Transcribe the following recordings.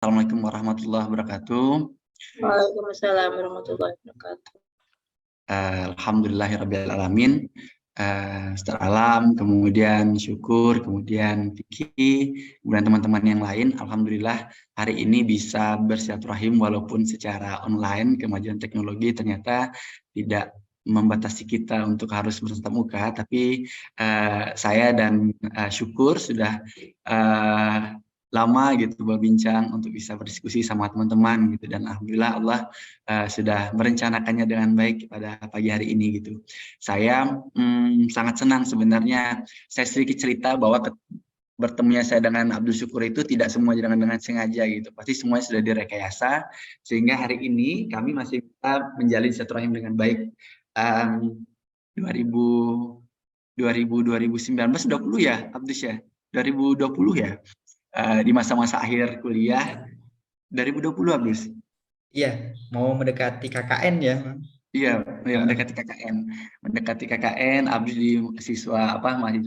Assalamualaikum warahmatullahi wabarakatuh. Waalaikumsalam warahmatullahi wabarakatuh. Alhamdulillahirabbil alamin. Secara alam, kemudian syukur, kemudian fikih, kemudian teman-teman yang lain. Alhamdulillah hari ini bisa bersilaturahim walaupun secara online. Kemajuan teknologi ternyata tidak membatasi kita untuk harus bertatap muka, tapi saya dan syukur sudah lama gitu berbincang untuk bisa berdiskusi sama teman-teman gitu, dan alhamdulillah Allah sudah merencanakannya dengan baik pada pagi hari ini gitu. Saya sangat senang sebenarnya. Saya sedikit cerita bahwa bertemunya saya dengan Abdul Syukur itu tidak semua dengan sengaja gitu. Pasti semuanya sudah direkayasa sehingga hari ini kami masih bisa menjalin silaturahim dengan baik. 2019 20 ya Abdus ya, 2020 ya, di masa-masa akhir kuliah 2020 Abdus. Iya, mau mendekati KKN ya, Bang. Iya, mendekati KKN, Abdus di mahasiswa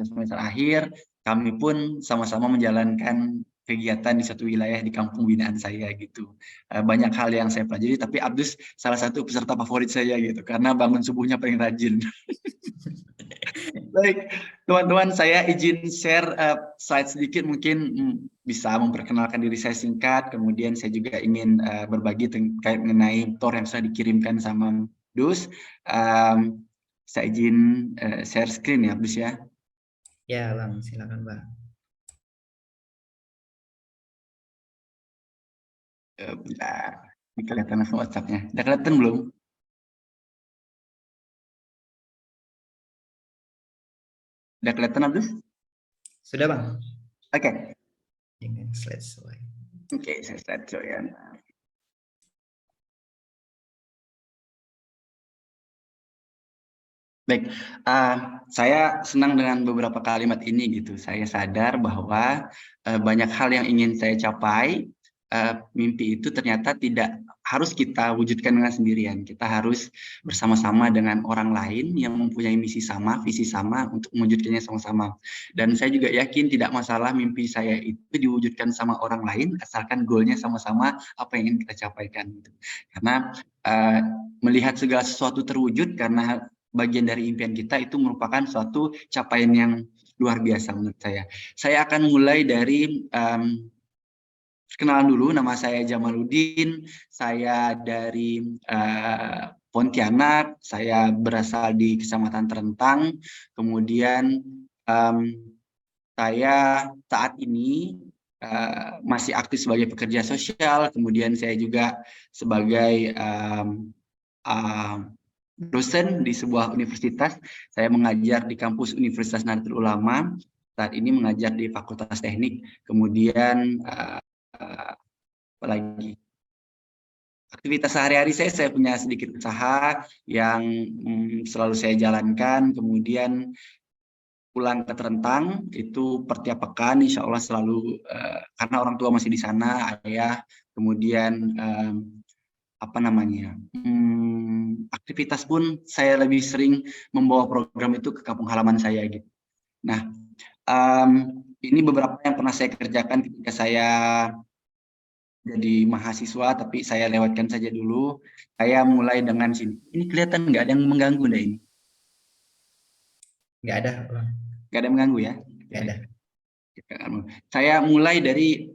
semester akhir. Kami pun sama-sama menjalankan kegiatan di satu wilayah di kampung binaan saya gitu. Banyak hal yang saya pelajari, tapi Abdus salah satu peserta favorit saya gitu, karena bangun subuhnya paling rajin. Baik, teman-teman, saya izin share slide sedikit, mungkin bisa memperkenalkan diri saya singkat, kemudian saya juga ingin berbagi terkait mengenai tour yang sudah dikirimkan sama Dus. Saya izin share screen ya, Dus ya. Ya, Bang, silakan, Bang. Bentar, ini kelihatan langsung WhatsApp-nya. Udah kelihatan belum? Udah kelihatan, Abdus? Sudah, Bang. Oke. Ini slide show. Oke, saya slide show ya. Baik, saya senang dengan beberapa kalimat ini gitu. Saya sadar bahwa banyak hal yang ingin saya capai, mimpi itu ternyata tidak harus kita wujudkan dengan sendirian. Kita harus bersama-sama dengan orang lain yang mempunyai misi sama, visi sama untuk mewujudkannya sama-sama. Dan saya juga yakin tidak masalah mimpi saya itu diwujudkan sama orang lain, asalkan goalnya sama-sama apa yang ingin kita capaikan. Gitu. Karena melihat segala sesuatu terwujud karena bagian dari impian kita itu merupakan suatu capaian yang luar biasa menurut saya. Saya akan mulai dari kenalan dulu. Nama saya Jamaluddin, saya dari Pontianak, saya berasal di Kecamatan Terentang, kemudian saya saat ini masih aktif sebagai pekerja sosial, kemudian saya juga sebagai dosen di sebuah universitas. Saya mengajar di kampus Universitas Nahdlatul Ulama, saat ini mengajar di Fakultas Teknik, kemudian apalagi aktivitas sehari-hari saya punya sedikit usaha yang selalu saya jalankan, kemudian pulang ke Terentang itu per tiap pekan, insya Allah selalu, karena orang tua masih di sana, ayah, kemudian aktivitas pun saya lebih sering membawa program itu ke kampung halaman saya gitu. Nah, ini beberapa yang pernah saya kerjakan ketika saya jadi mahasiswa, tapi saya lewatkan saja dulu. Saya mulai dengan sini. Ini kelihatan nggak ada yang mengganggu deh ini? Nggak ada, Bang. Nggak ada yang mengganggu ya? Nggak ada. Saya mulai dari,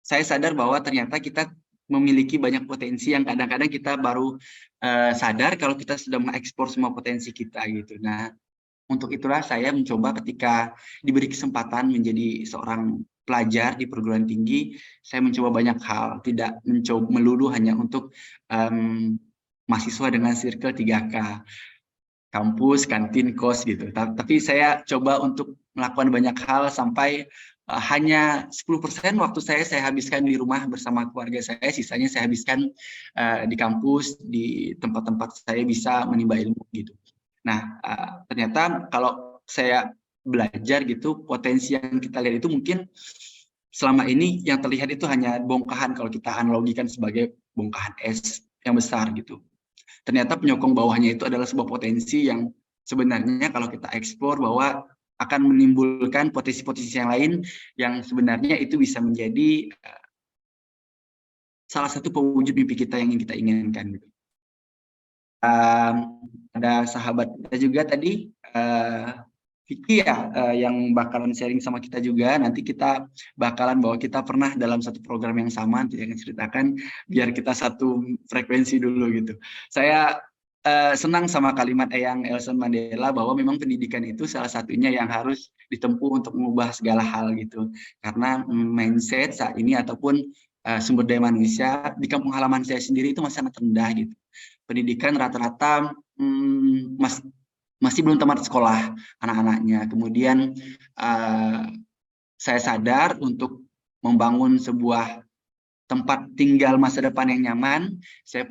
saya sadar bahwa ternyata kita memiliki banyak potensi yang kadang-kadang kita baru sadar kalau kita sudah mengekspor semua potensi kita gitu. Nah, untuk itulah saya mencoba ketika diberi kesempatan menjadi seorang pelajar di perguruan tinggi, saya mencoba banyak hal, tidak mencoba melulu hanya untuk mahasiswa dengan circle 3K, kampus, kantin, kos gitu. Tapi saya coba untuk melakukan banyak hal sampai hanya 10% waktu saya habiskan di rumah bersama keluarga saya, sisanya saya habiskan di kampus, di tempat-tempat saya bisa menimba ilmu gitu. Nah, ternyata kalau saya belajar gitu, potensi yang kita lihat itu mungkin selama ini yang terlihat itu hanya bongkahan kalau kita analogikan sebagai bongkahan es yang besar gitu. Ternyata penyokong bawahnya itu adalah sebuah potensi yang sebenarnya kalau kita eksplor bahwa akan menimbulkan potensi-potensi yang lain yang sebenarnya itu bisa menjadi salah satu pewujud mimpi kita yang ingin kita inginkan. Ada sahabat kita juga tadi, Vicky ya, yang bakalan sharing sama kita juga. Nanti kita bakalan bahwa kita pernah dalam satu program yang sama, nanti akan ceritakan biar kita satu frekuensi dulu gitu. Saya senang sama kalimat Eyang Nelson Mandela bahwa memang pendidikan itu salah satunya yang harus ditempuh untuk mengubah segala hal gitu. Karena mindset saat ini ataupun sumber daya manusia di kampung halaman saya sendiri itu masih sangat rendah gitu. Pendidikan rata-rata masih belum tamat sekolah anak-anaknya. Kemudian saya sadar untuk membangun sebuah tempat tinggal masa depan yang nyaman, saya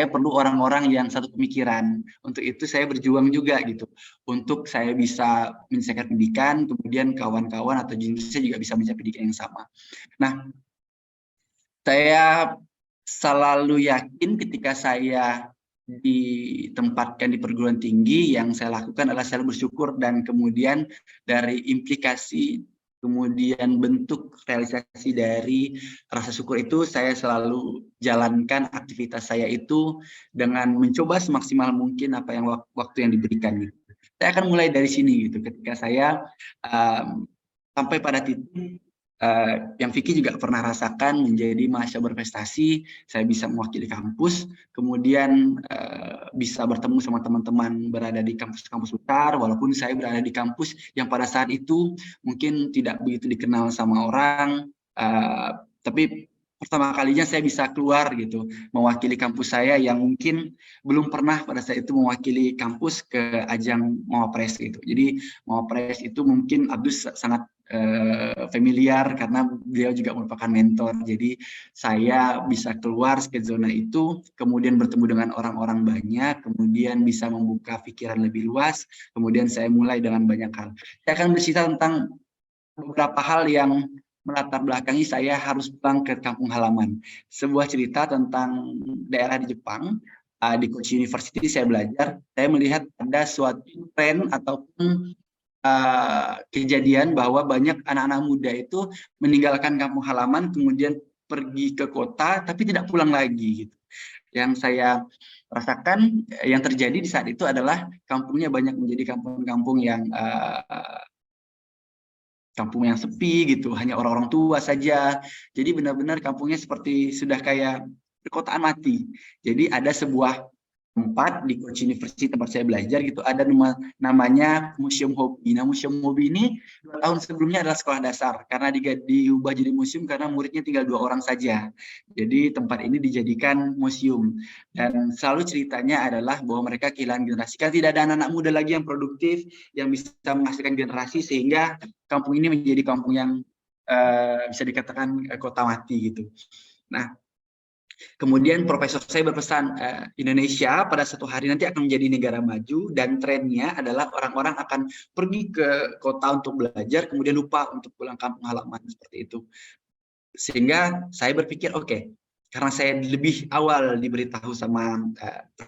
perlu orang-orang yang satu pemikiran. Untuk itu saya berjuang juga gitu. Untuk saya bisa menyelesaikan pendidikan, kemudian kawan-kawan atau jenisnya juga bisa mencapai pendidikan yang sama. Nah, saya selalu yakin ketika saya ditempatkan di perguruan tinggi, yang saya lakukan adalah selalu bersyukur, dan kemudian dari implikasi kemudian bentuk realisasi dari rasa syukur itu, saya selalu jalankan aktivitas saya itu dengan mencoba semaksimal mungkin apa yang waktu yang diberikan. Saya akan mulai dari sini gitu. Ketika saya sampai pada titik yang Vicky juga pernah rasakan menjadi mahasiswa berprestasi, saya bisa mewakili kampus, kemudian bisa bertemu sama teman-teman berada di kampus-kampus besar, walaupun saya berada di kampus yang pada saat itu mungkin tidak begitu dikenal sama orang, tapi pertama kalinya saya bisa keluar gitu, mewakili kampus saya yang mungkin belum pernah pada saat itu mewakili kampus ke ajang Mawapres gitu. Jadi Mawapres itu mungkin Abdus sangat familiar karena beliau juga merupakan mentor. Jadi saya bisa keluar ke zona itu, kemudian bertemu dengan orang-orang banyak, kemudian bisa membuka pikiran lebih luas, kemudian saya mulai dengan banyak hal. Saya akan bercerita tentang beberapa hal yang melatar belakangi saya harus pulang ke kampung halaman. Sebuah cerita tentang daerah di Jepang, di Kochi University saya belajar, saya melihat ada suatu tren ataupun kejadian bahwa banyak anak-anak muda itu meninggalkan kampung halaman kemudian pergi ke kota tapi tidak pulang lagi gitu. Yang saya rasakan yang terjadi di saat itu adalah kampungnya banyak menjadi kampung-kampung yang kampung yang sepi gitu, hanya orang-orang tua saja. Jadi benar-benar kampungnya seperti sudah kayak perkotaan mati. Jadi ada sebuah tempat di Kochi University tempat saya belajar gitu, ada namanya Museum Hobi. Nah, Museum Hobi ini 2 tahun sebelumnya adalah sekolah dasar, karena diubah jadi museum karena muridnya tinggal 2 orang saja. Jadi tempat ini dijadikan museum, dan selalu ceritanya adalah bahwa mereka kehilangan generasi, karena tidak ada anak-anak muda lagi yang produktif yang bisa menghasilkan generasi, sehingga kampung ini menjadi kampung yang bisa dikatakan kota mati gitu. Nah, kemudian profesor saya berpesan, Indonesia pada suatu hari nanti akan menjadi negara maju, dan trennya adalah orang-orang akan pergi ke kota untuk belajar, kemudian lupa untuk pulang kampung halaman, seperti itu. Sehingga saya berpikir, oke, karena saya lebih awal diberitahu sama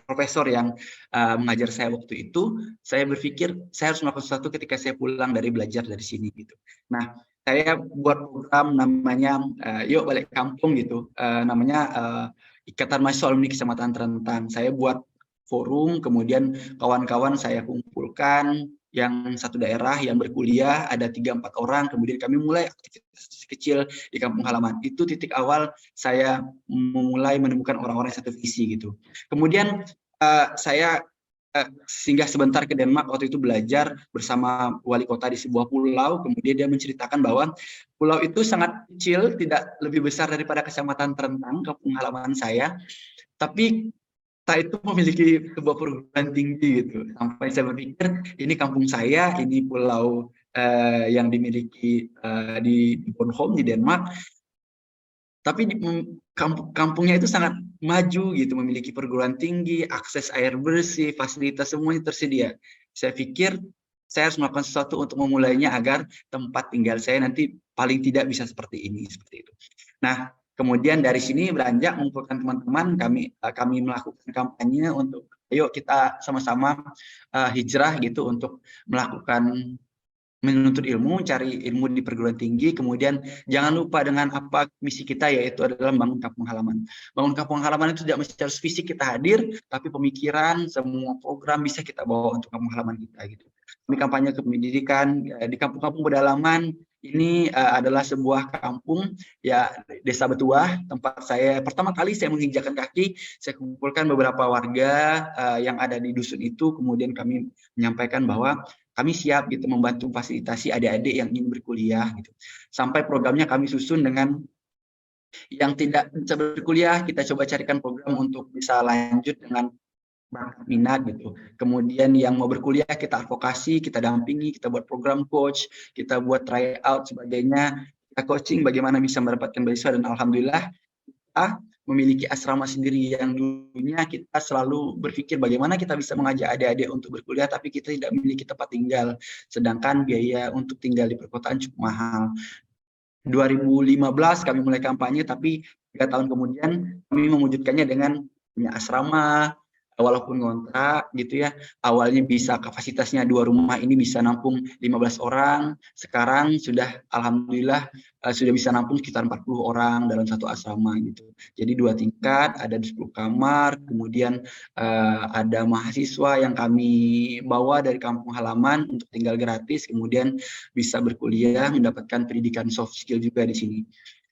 profesor yang mengajar saya waktu itu, saya berpikir saya harus melakukan sesuatu ketika saya pulang dari belajar dari sini gitu. Nah, saya buat program namanya Yuk Balik Kampung gitu, namanya Ikatan Mahasiswa Alumni Kecamatan Terentang. Saya buat forum, kemudian kawan-kawan saya kumpulkan yang satu daerah yang berkuliah, ada 3-4 orang, kemudian kami mulai aktivitas kecil di kampung halaman. Itu titik awal saya memulai menemukan orang-orang yang satu visi gitu. Kemudian saya singgah sebentar ke Denmark, waktu itu belajar bersama wali kota di sebuah pulau, kemudian dia menceritakan bahwa pulau itu sangat kecil, tidak lebih besar daripada Kecamatan Terentang, kampung halaman saya, tapi itu memiliki sebuah perguruan tinggi gitu. Sampai saya berpikir, ini kampung saya, ini pulau yang dimiliki di Bornholm di Denmark, tapi kampungnya itu sangat maju gitu, memiliki perguruan tinggi, akses air bersih, fasilitas semuanya tersedia. Saya pikir saya harus melakukan sesuatu untuk memulainya agar tempat tinggal saya nanti paling tidak bisa seperti ini, seperti itu. Nah, kemudian dari sini beranjak mengumpulkan teman-teman, kami melakukan kampanye untuk ayo kita sama-sama hijrah gitu untuk melakukan menuntut ilmu, cari ilmu di perguruan tinggi, kemudian jangan lupa dengan apa misi kita, yaitu adalah membangun kampung halaman. Bangun kampung halaman itu tidak mesti harus fisik kita hadir, tapi pemikiran, semua program bisa kita bawa untuk kampung halaman kita gitu. Kami kampanye ke pendidikan di kampung-kampung pedalaman. Ini adalah sebuah kampung ya, Desa Betuah, tempat saya pertama kali saya menginjakan kaki. Saya kumpulkan beberapa warga yang ada di dusun itu, kemudian kami menyampaikan bahwa kami siap gitu membantu fasilitasi adik-adik yang ingin berkuliah gitu. Sampai programnya kami susun dengan yang tidak bisa berkuliah, kita coba carikan program untuk bisa lanjut dengan minat gitu. Kemudian yang mau berkuliah kita advokasi, kita dampingi, kita buat program coach, kita buat try out sebagainya, kita coaching bagaimana bisa mendapatkan beasiswa, dan alhamdulillah kita memiliki asrama sendiri yang dulunya kita selalu berpikir bagaimana kita bisa mengajak adik-adik untuk berkuliah tapi kita tidak memiliki tempat tinggal, sedangkan biaya untuk tinggal di perkotaan cukup mahal. 2015 kami mulai kampanye, tapi 3 tahun kemudian kami mewujudkannya dengan punya asrama, walaupun ngontrak gitu ya. Awalnya bisa kapasitasnya 2 rumah ini bisa nampung 15 orang, sekarang sudah alhamdulillah sudah bisa nampung sekitar 40 orang dalam satu asrama gitu. Jadi 2 tingkat, ada 10 kamar, kemudian ada mahasiswa yang kami bawa dari kampung halaman untuk tinggal gratis, kemudian bisa berkuliah, mendapatkan pendidikan soft skill juga di sini.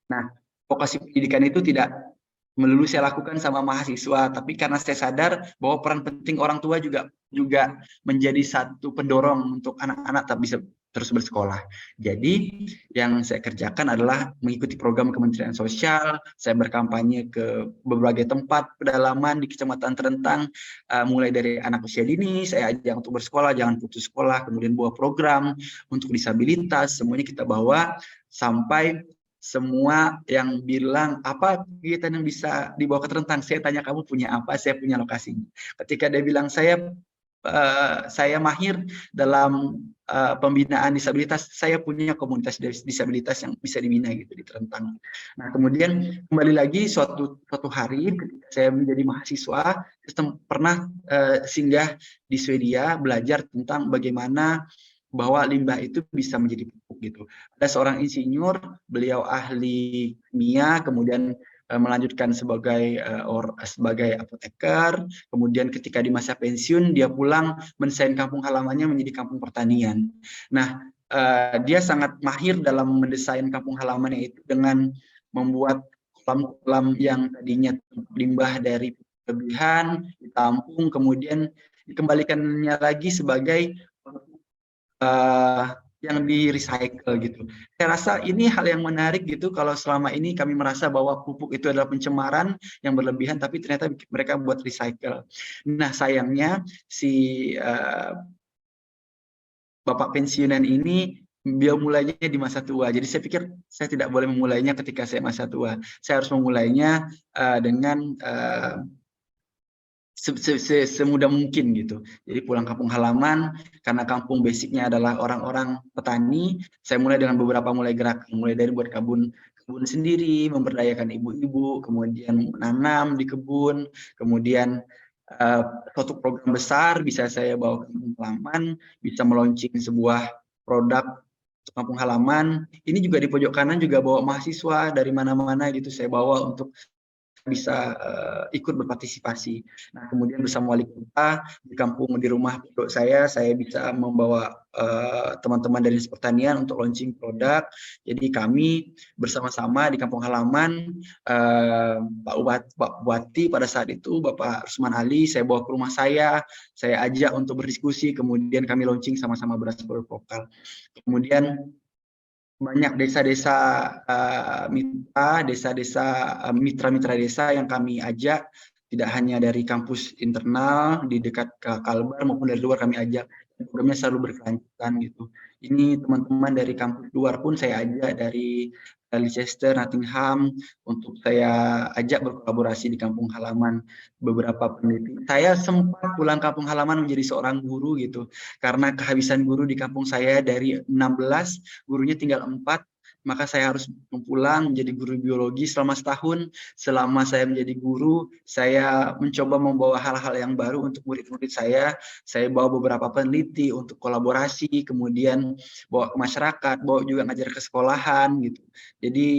Nah, vokasi pendidikan itu tidak melulu saya lakukan sama mahasiswa, tapi karena saya sadar bahwa peran penting orang tua juga menjadi satu pendorong untuk anak-anak tetap bisa terus bersekolah. Jadi yang saya kerjakan adalah mengikuti program Kementerian Sosial, saya berkampanye ke berbagai tempat pedalaman di Kecamatan Terentang, mulai dari anak usia dini, saya ajak untuk bersekolah, jangan putus sekolah, kemudian bawa program untuk disabilitas, semuanya kita bawa sampai semua yang bilang apa kegiatan yang bisa dibawa ke Terentang, saya tanya kamu punya apa, saya punya lokasinya. Ketika dia bilang saya mahir dalam pembinaan disabilitas, saya punya komunitas disabilitas yang bisa dibina gitu di Terentang. Nah kemudian kembali lagi suatu hari ketika saya menjadi mahasiswa, pernah singgah di Swedia belajar tentang bagaimana bahwa limbah itu bisa menjadi pupuk gitu. Ada seorang insinyur, beliau ahli kimia, kemudian melanjutkan sebagai apoteker, kemudian ketika di masa pensiun dia pulang mendesain kampung halamannya menjadi kampung pertanian. Nah, dia sangat mahir dalam mendesain kampung halamannya itu dengan membuat kolam-kolam yang tadinya limbah dari kelebihan ditampung, kemudian dikembalikannya lagi sebagai yang di recycle gitu. Saya rasa ini hal yang menarik gitu, kalau selama ini kami merasa bahwa pupuk itu adalah pencemaran yang berlebihan, tapi ternyata mereka buat recycle. Nah sayangnya si Bapak pensiunan ini dia mulainya di masa tua. Jadi saya pikir saya tidak boleh memulainya ketika saya masa tua. Saya harus memulainya dengan semudah mungkin gitu. Jadi pulang kampung halaman, karena kampung basicnya adalah orang-orang petani, saya mulai dengan beberapa gerakan, mulai dari buat kebun sendiri, memberdayakan ibu-ibu, kemudian menanam di kebun, kemudian suatu program besar bisa saya bawa ke kampung halaman, bisa meluncing sebuah produk kampung halaman. Ini juga di pojok kanan juga bawa mahasiswa dari mana-mana gitu, saya bawa untuk bisa ikut berpartisipasi. Nah, kemudian bersama wali kota di rumah pondok saya bisa membawa teman-teman dari dinas pertanian untuk launching produk. Jadi kami bersama-sama di kampung halaman, Pak Bupati pada saat itu, Bapak Rusman Ali, saya bawa ke rumah saya ajak untuk berdiskusi, kemudian kami launching sama-sama beras produk lokal. Kemudian banyak desa-desa mitra-mitra desa yang kami ajak, tidak hanya dari kampus internal di dekat Kalbar maupun dari luar kami ajak. Programnya selalu berkelanjutan gitu. Ini teman-teman dari kampus luar pun saya ajak, dari Leicester, Nottingham, untuk saya ajak berkolaborasi di kampung halaman. Beberapa peneliti, saya sempat pulang kampung halaman menjadi seorang guru gitu, karena kehabisan guru di kampung saya dari 16, gurunya tinggal 4, maka saya harus pulang menjadi guru biologi selama setahun. Selama saya menjadi guru, saya mencoba membawa hal-hal yang baru untuk murid-murid saya. Saya bawa beberapa peneliti untuk kolaborasi, kemudian bawa ke masyarakat, bawa juga ngajar ke sekolahan gitu. Jadi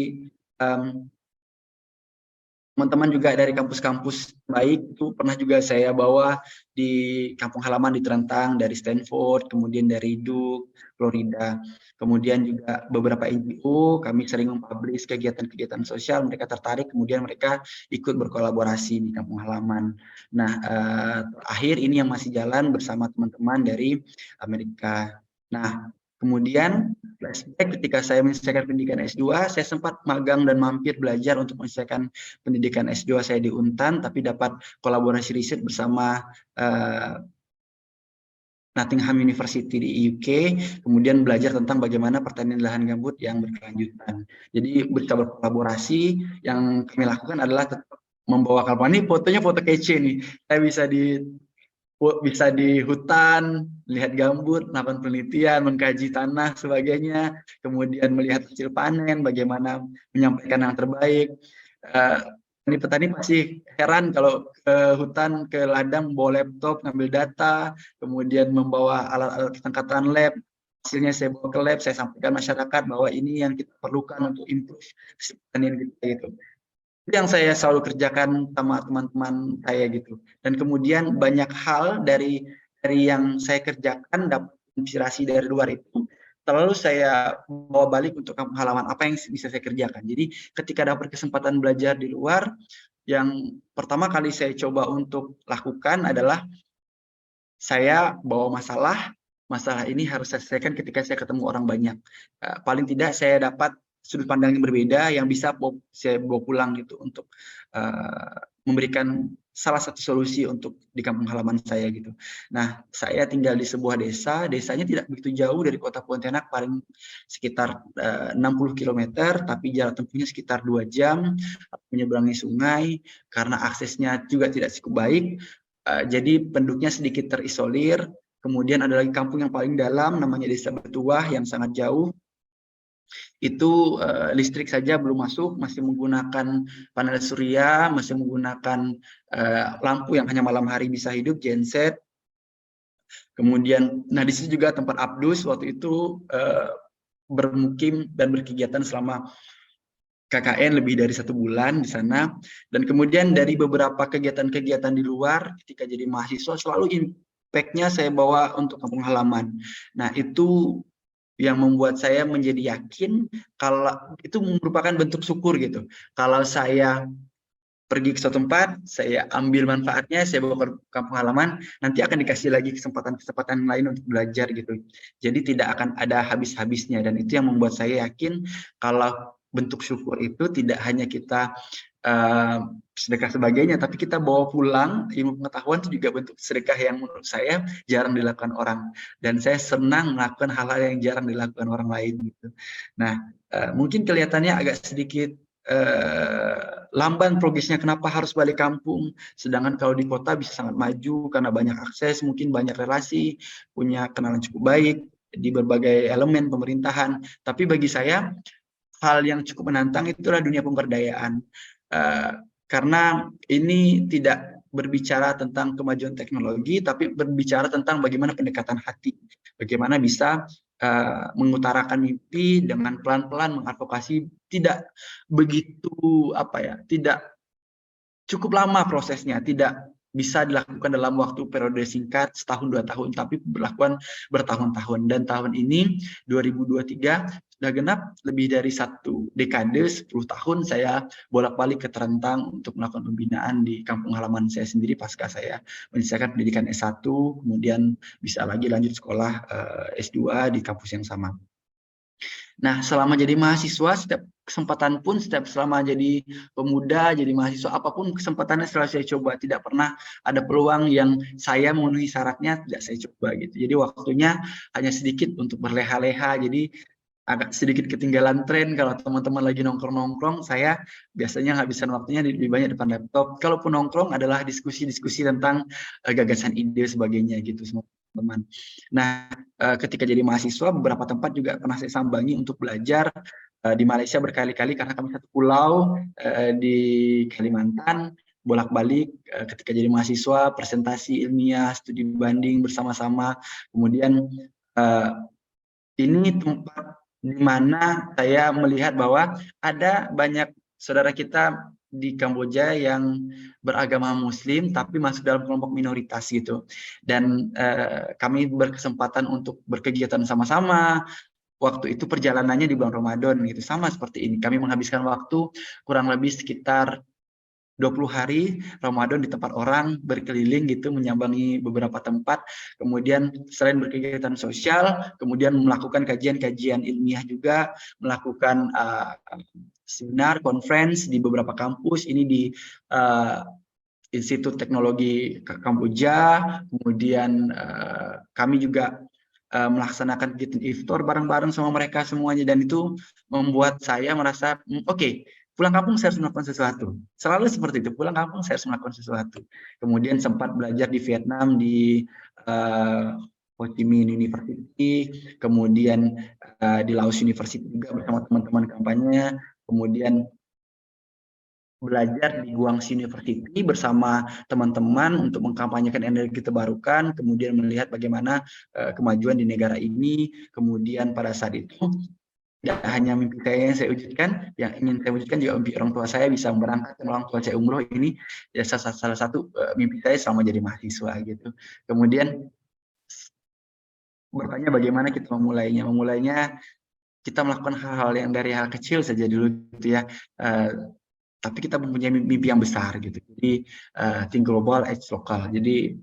teman-teman juga dari kampus-kampus baik itu pernah juga saya bawa di kampung halaman di Terentang, dari Stanford, kemudian dari Duke, Florida. Kemudian juga beberapa NGO, kami sering mempublish kegiatan-kegiatan sosial, mereka tertarik, kemudian mereka ikut berkolaborasi di kampung halaman. Nah, terakhir ini yang masih jalan bersama teman-teman dari Amerika. Nah, kemudian flashback ketika saya menyelesaikan pendidikan S2, saya sempat magang dan mampir belajar untuk menyelesaikan pendidikan S2 saya di Untan, tapi dapat kolaborasi riset bersama Nottingham University di UK, kemudian belajar tentang bagaimana pertanian lahan gambut yang berkelanjutan. Jadi berita berkolaborasi yang kami lakukan adalah tetap membawa kalpan. Ini fotonya foto kece nih. Saya bisa di hutan, lihat gambut, melakukan penelitian, mengkaji tanah, sebagainya, kemudian melihat hasil panen, bagaimana menyampaikan yang terbaik. Petani pasti heran kalau ke hutan, ke ladang, bawa laptop, ngambil data, kemudian membawa alat-alat angkatan lab, hasilnya saya bawa ke lab, saya sampaikan masyarakat bahwa ini yang kita perlukan untuk improve pertanian kita gitu. Itu yang saya selalu kerjakan sama teman-teman saya gitu. Dan kemudian banyak hal dari yang saya kerjakan dapat inspirasi dari luar itu, selalu saya bawa balik untuk kampung halaman apa yang bisa saya kerjakan. Jadi ketika dapat kesempatan belajar di luar, yang pertama kali saya coba untuk lakukan adalah saya bawa masalah ini harus saya selesaikan ketika saya ketemu orang banyak. Paling tidak saya dapat sudut pandang yang berbeda yang bisa saya bawa pulang gitu untuk memberikan salah satu solusi untuk di kampung halaman saya gitu. Nah, saya tinggal di sebuah desa, desanya tidak begitu jauh dari kota Pontianak, paling sekitar 60 km, tapi jarak tempuhnya sekitar 2 jam, menyeberangi sungai, karena aksesnya juga tidak cukup baik, jadi penduduknya sedikit terisolir. Kemudian ada lagi kampung yang paling dalam, namanya Desa Betuah, yang sangat jauh. Itu listrik saja belum masuk, masih menggunakan panel surya, masih menggunakan lampu yang hanya malam hari bisa hidup, genset. Kemudian, nah di situ juga tempat Abdus waktu itu bermukim dan berkegiatan selama KKN lebih dari 1 bulan di sana. Dan kemudian dari beberapa kegiatan-kegiatan di luar, ketika jadi mahasiswa selalu impact-nya saya bawa untuk kampung halaman. Nah itu yang membuat saya menjadi yakin kalau itu merupakan bentuk syukur gitu. Kalau saya pergi ke suatu tempat, saya ambil manfaatnya, saya bawa ke kampung halaman, nanti akan dikasih lagi kesempatan-kesempatan lain untuk belajar gitu. Jadi tidak akan ada habis-habisnya, dan itu yang membuat saya yakin kalau bentuk syukur itu tidak hanya kita sedekah sebagainya, tapi kita bawa pulang ilmu pengetahuan itu juga bentuk sedekah yang menurut saya jarang dilakukan orang, dan saya senang melakukan hal-hal yang jarang dilakukan orang lain gitu. Nah, mungkin kelihatannya agak sedikit lamban progresnya, kenapa harus balik kampung, sedangkan kalau di kota bisa sangat maju karena banyak akses, mungkin banyak relasi, punya kenalan cukup baik di berbagai elemen pemerintahan. Tapi bagi saya hal yang cukup menantang itulah dunia pemberdayaan. Karena ini tidak berbicara tentang kemajuan teknologi, tapi berbicara tentang bagaimana pendekatan hati, bagaimana bisa mengutarakan mimpi dengan pelan-pelan mengadvokasi, tidak begitu tidak cukup lama prosesnya, tidak bisa dilakukan dalam waktu periode singkat 1-2 tahun, tapi berlakukan bertahun-tahun. Dan tahun ini 2023 sudah genap lebih dari 1 dekade, 10 tahun saya bolak-balik ke Terentang untuk melakukan pembinaan di kampung halaman saya sendiri pasca saya menyelesaikan pendidikan S1, kemudian bisa lagi lanjut sekolah S2 di kampus yang sama. Nah, selama jadi mahasiswa, setiap kesempatan pun, selama jadi pemuda, jadi mahasiswa, apapun kesempatannya selalu saya coba. Tidak pernah ada peluang yang saya memenuhi syaratnya, tidak saya coba gitu. Jadi waktunya hanya sedikit untuk berleha-leha, jadi agak sedikit ketinggalan tren. Kalau teman-teman lagi nongkrong-nongkrong, saya biasanya ngabisin waktunya lebih banyak depan laptop. Kalaupun nongkrong adalah diskusi-diskusi tentang gagasan ide sebagainya gitu semua teman. Nah, ketika jadi mahasiswa beberapa tempat juga pernah saya sambangi untuk belajar di Malaysia berkali-kali karena kami satu pulau di Kalimantan, bolak-balik ketika jadi mahasiswa, presentasi ilmiah, studi banding bersama-sama. Kemudian ini tempat di mana saya melihat bahwa ada banyak saudara kita di Kamboja yang beragama Muslim tapi masuk dalam kelompok minoritas gitu. Dan kami berkesempatan untuk berkegiatan sama-sama. Waktu itu perjalanannya di bulan Ramadan gitu, sama seperti ini. Kami menghabiskan waktu kurang lebih sekitar 20 hari Ramadan di tempat orang, berkeliling gitu, menyambangi beberapa tempat, kemudian selain berkegiatan sosial, kemudian melakukan kajian-kajian ilmiah juga, melakukan seminar, conference di beberapa kampus, ini di Institut Teknologi Kamboja, kemudian kami juga melaksanakan kegiatan iftar bareng-bareng sama mereka semuanya, dan itu membuat saya merasa oke, pulang kampung saya harus melakukan sesuatu. Selalu seperti itu, pulang kampung saya harus melakukan sesuatu. Kemudian sempat belajar di Vietnam di Ho Chi Minh University, kemudian di Laos University juga bersama teman-teman kampanye, kemudian belajar di Guangxi University bersama teman-teman untuk mengkampanyekan energi terbarukan, kemudian melihat bagaimana kemajuan di negara ini. Kemudian pada saat itu tidak hanya mimpi saya yang saya wujudkan, yang ingin saya wujudkan juga mimpi orang tua saya bisa berangkat orang tua saya umroh, ini ya salah satu mimpi saya selama jadi mahasiswa gitu. Kemudian bertanya bagaimana kita memulainya. Memulainya kita melakukan hal-hal yang dari hal kecil saja dulu gitu ya. Tapi kita mempunyai mimpi yang besar gitu. Jadi think global, act lokal. Jadi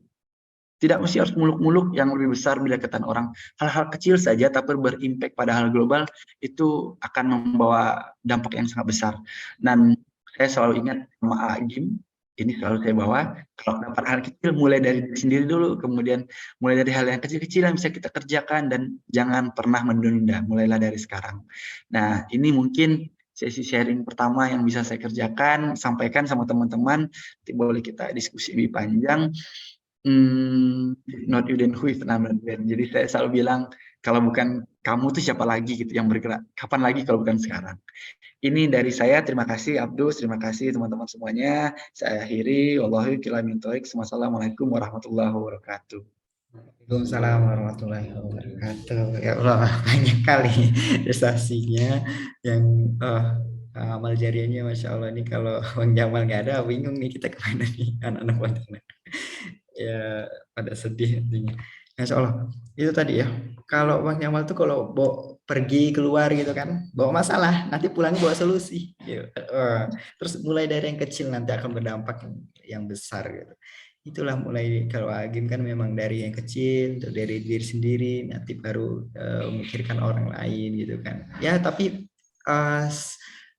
tidak mesti harus muluk-muluk yang lebih besar bila kata orang. Hal-hal kecil saja tapi berimpact pada hal global itu akan membawa dampak yang sangat besar. Dan saya selalu ingat sama Agim, ini selalu saya bawa, kalau dapat hal kecil mulai dari diri sendiri dulu, kemudian mulai dari hal yang kecil-kecil yang bisa kita kerjakan dan jangan pernah menunda, mulailah dari sekarang. Nah, ini mungkin sesi sharing pertama yang bisa saya kerjakan, sampaikan sama teman-teman, boleh kita diskusi lebih panjang. Not you then who is another then. Jadi saya selalu bilang, kalau bukan kamu tuh siapa lagi gitu yang bergerak, kapan lagi kalau bukan sekarang. Ini dari saya, terima kasih Abdus, terima kasih teman-teman semuanya. Saya akhiri, wallahi kilamin thoik. Wassalamualaikum warahmatullahi wabarakatuh. Waalaikumsalam warahmatullahi wabarakatuh. Ya Allah, banyak kali prestasinya yang amal jariahnya, Masya Allah. Ini kalau Bang Jamal nggak ada, bingung nih kita kemana nih anak-anak Pontianak. Ya pada sedih intinya. Masya Allah. Itu tadi ya. Kalau Bang Jamal tuh kalau pergi keluar gitu kan, bawa masalah, nanti pulang bawa solusi. Gitu. Terus mulai dari yang kecil nanti akan berdampak yang besar gitu. Itulah mulai, kalau Agim kan memang dari yang kecil, dari diri sendiri, nanti baru memikirkan orang lain gitu kan. Ya tapi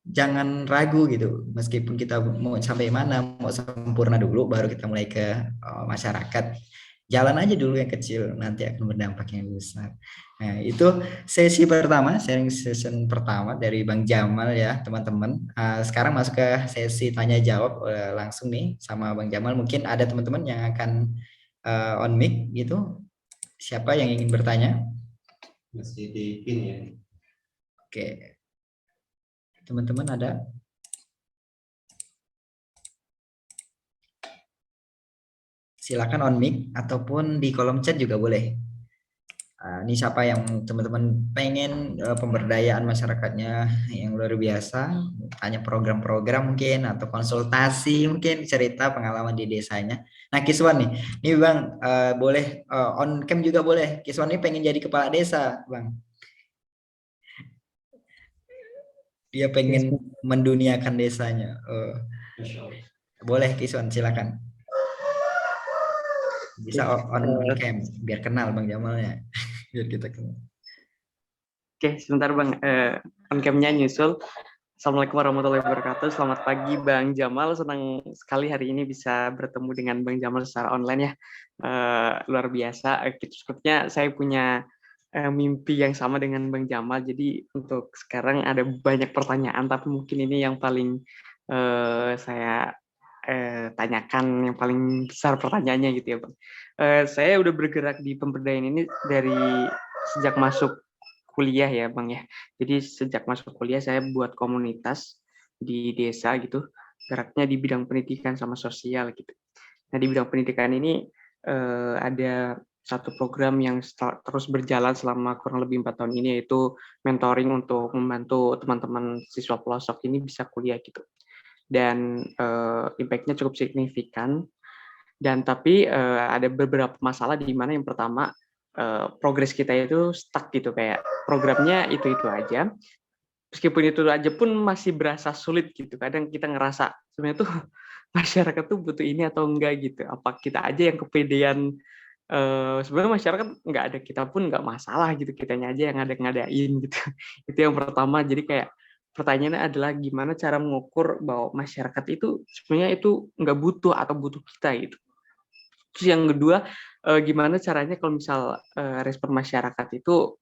jangan ragu gitu, meskipun kita mau sampai mana, mau sempurna dulu baru kita mulai ke masyarakat. Jalan aja dulu yang kecil, nanti akan berdampak yang besar. Nah, itu sesi pertama, sharing session pertama dari Bang Jamal ya, teman-teman. Sekarang masuk ke sesi tanya jawab langsung nih sama Bang Jamal. Mungkin ada teman-teman yang akan on mic gitu. Siapa yang ingin bertanya? Masih di pin ya. Oke. Teman-teman ada? Silakan on mic ataupun di kolom chat juga boleh. Ini siapa yang teman-teman pengen pemberdayaan masyarakatnya yang luar biasa, tanya program-program mungkin atau konsultasi, mungkin cerita pengalaman di desanya. Nah, Kiswan nih Bang, boleh on cam juga boleh. Kiswan ini pengen jadi kepala desa, Bang. Dia pengen menduniakan desanya. Boleh Kiswan, silakan. Bisa on cam biar kenal Bang Jamalnya. Biar kita kenal. Oke, sebentar Bang, on cam-nya nyusul. Assalamualaikum warahmatullahi wabarakatuh. Selamat pagi Bang Jamal, senang sekali hari ini bisa bertemu dengan Bang Jamal secara online ya. Luar biasa. Sepertinya saya punya mimpi yang sama dengan Bang Jamal. Jadi untuk sekarang ada banyak pertanyaan, tapi mungkin ini yang paling saya tanyakan, yang paling besar pertanyaannya gitu ya Bang. Saya udah bergerak di pemberdayaan ini dari sejak masuk kuliah ya Bang ya. Jadi sejak masuk kuliah saya buat komunitas di desa gitu, geraknya di bidang pendidikan sama sosial gitu. Nah di bidang pendidikan ini ada satu program yang terus berjalan selama kurang lebih 4 tahun ini, yaitu mentoring untuk membantu teman-teman siswa pelosok ini bisa kuliah gitu. Dan impact-nya cukup signifikan. Dan tapi ada beberapa masalah di mana yang pertama progres kita itu stuck gitu, kayak programnya itu aja. Meskipun itu aja pun masih berasa sulit gitu. Kadang kita ngerasa sebenarnya tuh masyarakat tuh butuh ini atau enggak gitu. Apa kita aja yang kepedean, sebenarnya masyarakat nggak ada, kita pun nggak masalah gitu, kitanya aja yang ngadain gitu. Itu yang pertama. Jadi kayak pertanyaannya adalah gimana cara mengukur bahwa masyarakat itu sebenarnya itu nggak butuh atau butuh kita gitu. Terus yang kedua, gimana caranya kalau misal respon masyarakat itu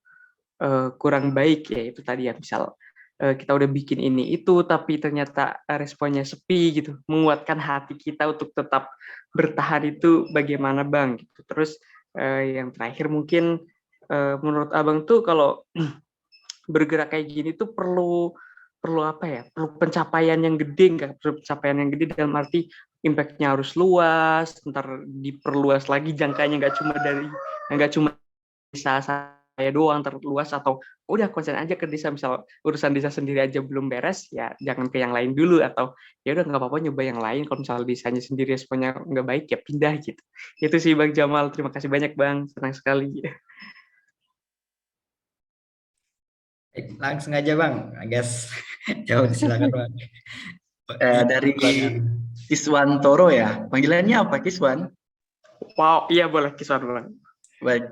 kurang baik, ya itu tadi ya, misal kita udah bikin ini itu tapi ternyata responnya sepi gitu, menguatkan hati kita untuk tetap bertahan itu bagaimana Bang gitu. Terus yang terakhir mungkin menurut Abang tuh kalau bergerak kayak gini tuh perlu apa ya, perlu pencapaian yang gede nggak? Perlu pencapaian yang gede dalam arti impact-nya harus luas, ntar diperluas lagi jangkanya, nggak cuma desa saya doang terluas, atau udah konsen aja ke desa, misal urusan desa sendiri aja belum beres ya jangan ke yang lain dulu, atau ya udah nggak apa-apa nyoba yang lain, kalau misal desanya sendiri responnya nggak baik ya pindah gitu. Itu sih Bang Jamal, terima kasih banyak Bang, senang sekali. Langsung aja Bang, Agas jawab, silakan Bang. Dari Kiswantoro ya, panggilannya apa Kiswan? Wow, iya boleh Kiswan Bang. Baik,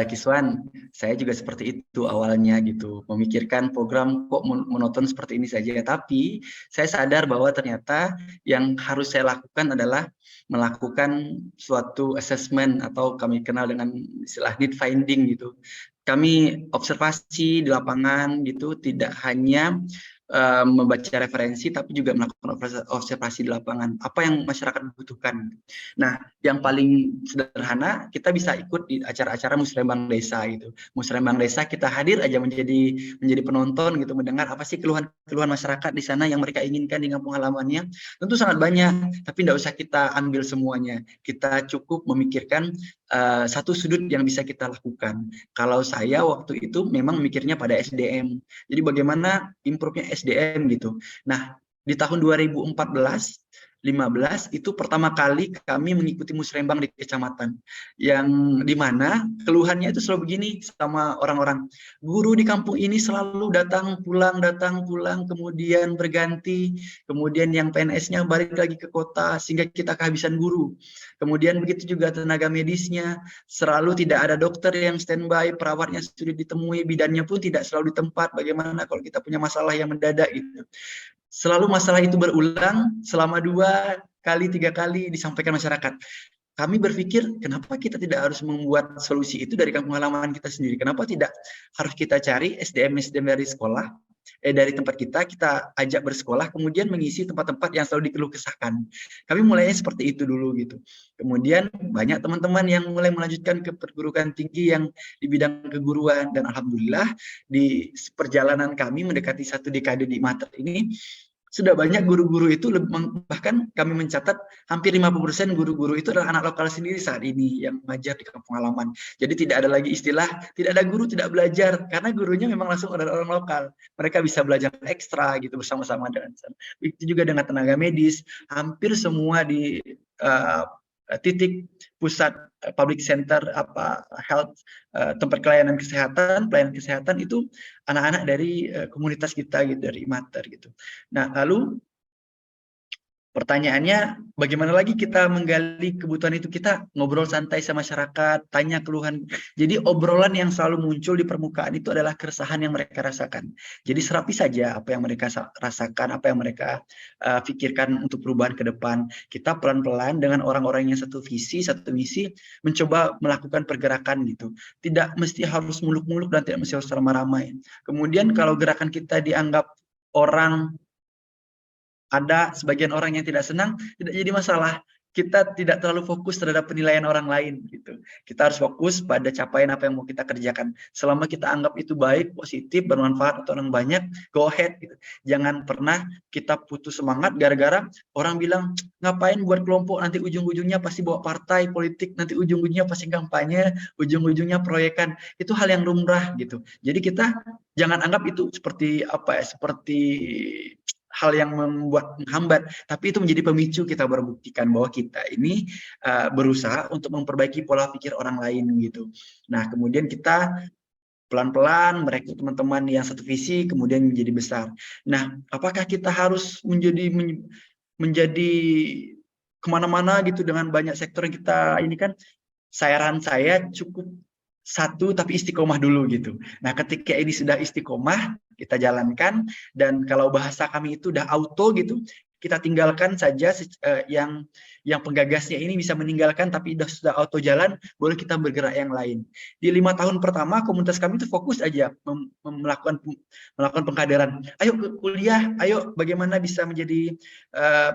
Kiswan, saya juga seperti itu awalnya gitu, memikirkan program kok monoton seperti ini saja. Tapi saya sadar bahwa ternyata yang harus saya lakukan adalah melakukan suatu assessment atau kami kenal dengan istilah need finding gitu. Kami observasi di lapangan gitu, tidak hanya membaca referensi tapi juga melakukan observasi di lapangan, apa yang masyarakat butuhkan. Nah, yang paling sederhana kita bisa ikut di acara-acara musrembang desa gitu. Musrembang desa kita hadir aja menjadi penonton gitu, mendengar apa sih keluhan masyarakat di sana yang mereka inginkan di kampung halamannya. Tentu sangat banyak, tapi tidak usah kita ambil semuanya. Kita cukup memikirkan satu sudut yang bisa kita lakukan. Kalau saya waktu itu memang mikirnya pada SDM. Jadi bagaimana improve-nya SDM gitu. Nah, di tahun 2014-15 itu pertama kali kami mengikuti musrembang di kecamatan, yang dimana keluhannya itu selalu begini sama orang-orang, guru di kampung ini selalu datang pulang, kemudian berganti, kemudian yang PNS-nya balik lagi ke kota sehingga kita kehabisan guru. Kemudian begitu juga tenaga medisnya, selalu tidak ada dokter yang standby, perawatnya sulit ditemui, bidannya pun tidak selalu di tempat. Bagaimana kalau kita punya masalah yang mendadak gitu. Selalu masalah itu berulang selama 2 kali 3 kali disampaikan masyarakat. Kami berpikir kenapa kita tidak harus membuat solusi itu dari kampung halaman kita sendiri? Kenapa tidak harus kita cari SDM dari sekolah, dari tempat kita ajak bersekolah, kemudian mengisi tempat-tempat yang selalu dikeluh kesahkan. Kami mulainya seperti itu dulu gitu. Kemudian banyak teman-teman yang mulai melanjutkan ke perguruan tinggi yang di bidang keguruan, dan alhamdulillah di perjalanan kami mendekati 1 dekade di Mater ini sudah banyak guru-guru itu, bahkan kami mencatat hampir 50% guru-guru itu adalah anak lokal sendiri saat ini yang mengajar di kampung halaman. Jadi tidak ada lagi istilah tidak ada guru tidak belajar, karena gurunya memang langsung dari orang lokal. Mereka bisa belajar ekstra gitu bersama-sama dengan itu juga dengan tenaga medis. Hampir semua di titik pusat public center health, tempat pelayanan kesehatan itu anak-anak dari komunitas kita gitu, dari Mater gitu. Nah, lalu pertanyaannya, bagaimana lagi kita menggali kebutuhan itu? Kita ngobrol santai sama masyarakat, tanya keluhan. Jadi obrolan yang selalu muncul di permukaan itu adalah keresahan yang mereka rasakan. Jadi serapi saja apa yang mereka rasakan, apa yang mereka pikirkan untuk perubahan ke depan. Kita pelan-pelan dengan orang-orang yang satu visi, satu misi, mencoba melakukan pergerakan gitu. Tidak mesti harus muluk-muluk dan tidak mesti harus ramai-ramai. Kemudian kalau gerakan kita dianggap ada sebagian orang yang tidak senang, tidak jadi masalah. kita tidak terlalu fokus terhadap penilaian orang lain gitu. Kita harus fokus pada capaian apa yang mau kita kerjakan. Selama kita anggap itu baik, positif, bermanfaat untuk orang banyak, go ahead gitu. Jangan pernah kita putus semangat gara-gara orang bilang ngapain buat kelompok, nanti ujung-ujungnya pasti bawa partai politik, nanti ujung-ujungnya pasti kampanye, ujung-ujungnya proyekan. Itu hal yang lumrah gitu. Jadi kita jangan anggap itu seperti apa ya, seperti hal yang membuat menghambat, tapi itu menjadi pemicu kita berbuktikan bahwa kita ini berusaha untuk memperbaiki pola pikir orang lain gitu. Nah, kemudian kita pelan-pelan merekrut teman-teman yang satu visi, kemudian menjadi besar. Nah, apakah kita harus menjadi kemana-mana gitu dengan banyak sektor yang kita ini kan? Saran saya cukup satu tapi istiqomah dulu gitu. Nah, ketika ini sudah istiqomah, kita jalankan, dan kalau bahasa kami itu udah auto gitu, kita tinggalkan saja yang penggagasnya ini bisa meninggalkan, tapi sudah auto jalan, boleh kita bergerak yang lain. Di 5 tahun pertama, komunitas kami itu fokus aja melakukan pengkaderan. Ayo ke kuliah, ayo bagaimana bisa menjadi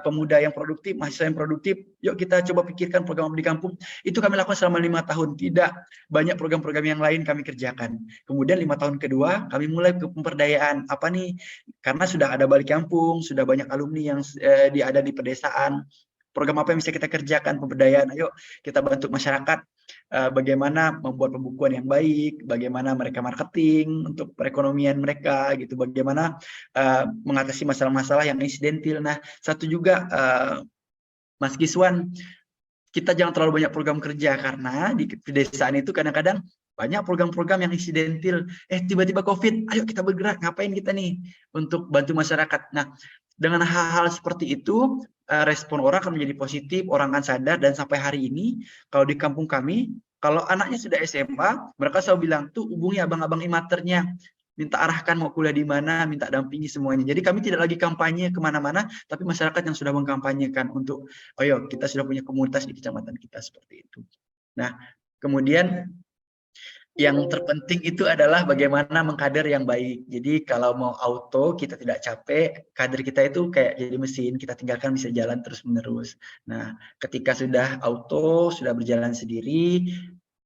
pemuda yang produktif, mahasiswa yang produktif, yuk kita coba pikirkan program di kampung. Itu kami lakukan selama 5 tahun, tidak banyak program-program yang lain kami kerjakan. Kemudian 5 tahun kedua, kami mulai ke pemberdayaan. Apa nih? Karena sudah ada balik kampung, sudah banyak alumni yang ada di pedesaan. Program apa yang bisa kita kerjakan? Pemberdayaan. Ayo kita bantu masyarakat. Bagaimana membuat pembukuan yang baik, bagaimana mereka marketing untuk perekonomian mereka, gitu. Bagaimana mengatasi masalah-masalah yang insidentil. Nah, satu juga Mas Kiswan, kita jangan terlalu banyak program kerja, karena di pedesaan itu kadang-kadang banyak program-program yang insidentil. Tiba-tiba COVID, ayo kita bergerak, ngapain kita nih untuk bantu masyarakat. Nah, dengan hal-hal seperti itu, respon orang akan menjadi positif, orang akan sadar, dan sampai hari ini, kalau di kampung kami, kalau anaknya sudah SMA, mereka selalu bilang, tuh hubungi abang-abang imaternya, minta arahkan mau kuliah di mana, minta dampingi semuanya. Jadi kami tidak lagi kampanye kemana-mana, tapi masyarakat yang sudah mengkampanyekan untuk, oh yo, kita sudah punya komunitas di kecamatan kita, seperti itu. Nah, kemudian yang terpenting itu adalah bagaimana mengkader yang baik. Jadi kalau mau auto, kita tidak capek, kader kita itu kayak jadi mesin, kita tinggalkan bisa jalan terus-menerus. Nah, ketika sudah auto, sudah berjalan sendiri,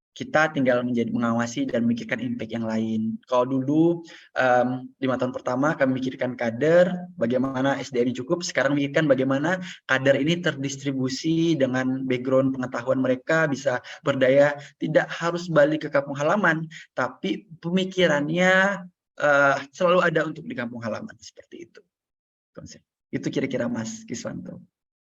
kita tinggal mengawasi dan memikirkan impact yang lain. Kalau dulu 5 tahun pertama kami memikirkan kader, bagaimana SDM cukup, sekarang memikirkan bagaimana kader ini terdistribusi dengan background pengetahuan mereka, bisa berdaya, tidak harus balik ke kampung halaman, tapi pemikirannya selalu ada untuk di kampung halaman, seperti itu konsep. Itu kira-kira Mas Kiswanto.